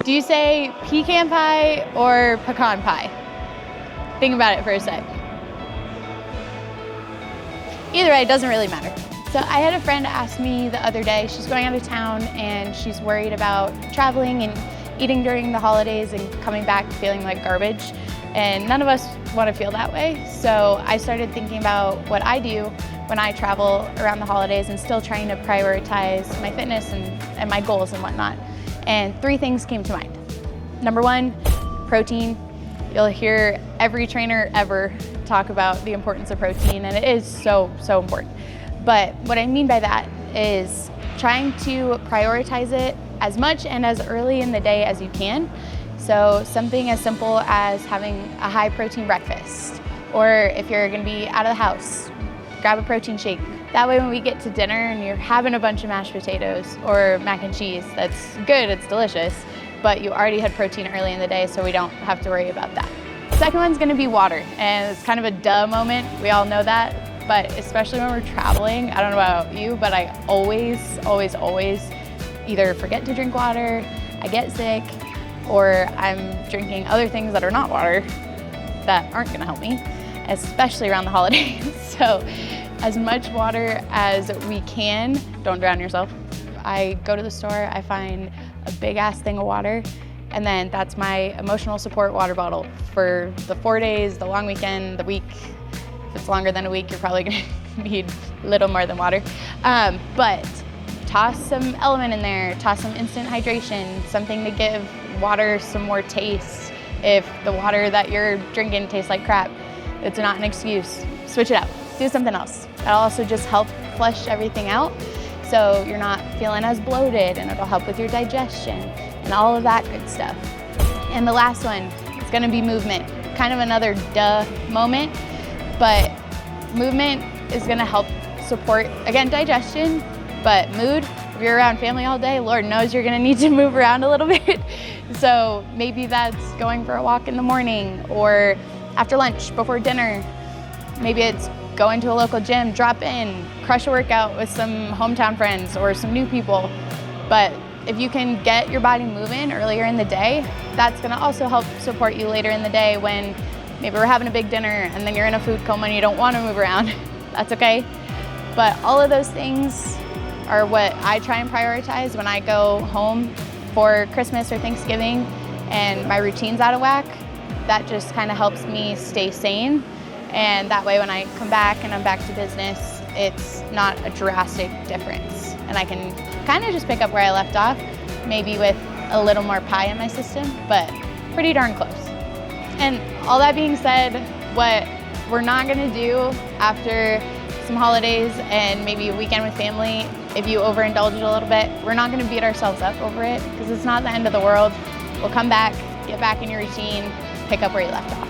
Do you say pecan pie or pecan pie? Think about it for a sec. Either way, it doesn't really matter. So I had a friend ask me the other day, she's going out of town and she's worried about traveling and eating during the holidays and coming back feeling like garbage. And none of us want to feel that way. So I started thinking about what I do when I travel around the holidays and still trying to prioritize my fitness and my goals and whatnot. And 3 things came to mind. Number 1, protein. You'll hear every trainer ever talk about the importance of protein, and it is so important. But what I mean by that is trying to prioritize it as much and as early in the day as you can. So something as simple as having a high protein breakfast, or if you're gonna be out of the house, grab a protein shake. That way when we get to dinner and you're having a bunch of mashed potatoes or mac and cheese, that's good, it's delicious, but you already had protein early in the day, so we don't have to worry about that. Second one's gonna be water, and it's kind of a duh moment, we all know that, but especially when we're traveling, I don't know about you, but I always either forget to drink water, I get sick, or I'm drinking other things that are not water that aren't gonna help me, especially around the holidays. So as much water as we can, don't drown yourself. I go to the store, I find a big ass thing of water, and then that's my emotional support water bottle for the 4 days, the long weekend, the week. If it's longer than a week, you're probably gonna need a little more than water. But toss some element in there, toss some instant hydration, something to give water some more taste. If the water that you're drinking tastes like crap, it's not an excuse. Switch it up, do something else. That'll also just help flush everything out so you're not feeling as bloated, and it'll help with your digestion and all of that good stuff. And the last one is gonna be movement. Kind of another duh moment, but movement is gonna help support, again, digestion, but mood. If you're around family all day, Lord knows you're gonna need to move around a little bit. So maybe that's going for a walk in the morning or after lunch, before dinner. Maybe it's going to a local gym, drop in, crush a workout with some hometown friends or some new people. But if you can get your body moving earlier in the day, that's gonna also help support you later in the day when maybe we're having a big dinner and then you're in a food coma and you don't wanna move around. That's okay. But all of those things are what I try and prioritize when I go home for Christmas or Thanksgiving and my routine's out of whack. That just kind of helps me stay sane. And that way when I come back and I'm back to business, it's not a drastic difference. And I can kind of just pick up where I left off, maybe with a little more pie in my system, but pretty darn close. And all that being said, what we're not gonna do after some holidays and maybe a weekend with family, if you overindulge it a little bit, we're not gonna beat ourselves up over it because it's not the end of the world. We'll come back, get back in your routine, pick up where you left off.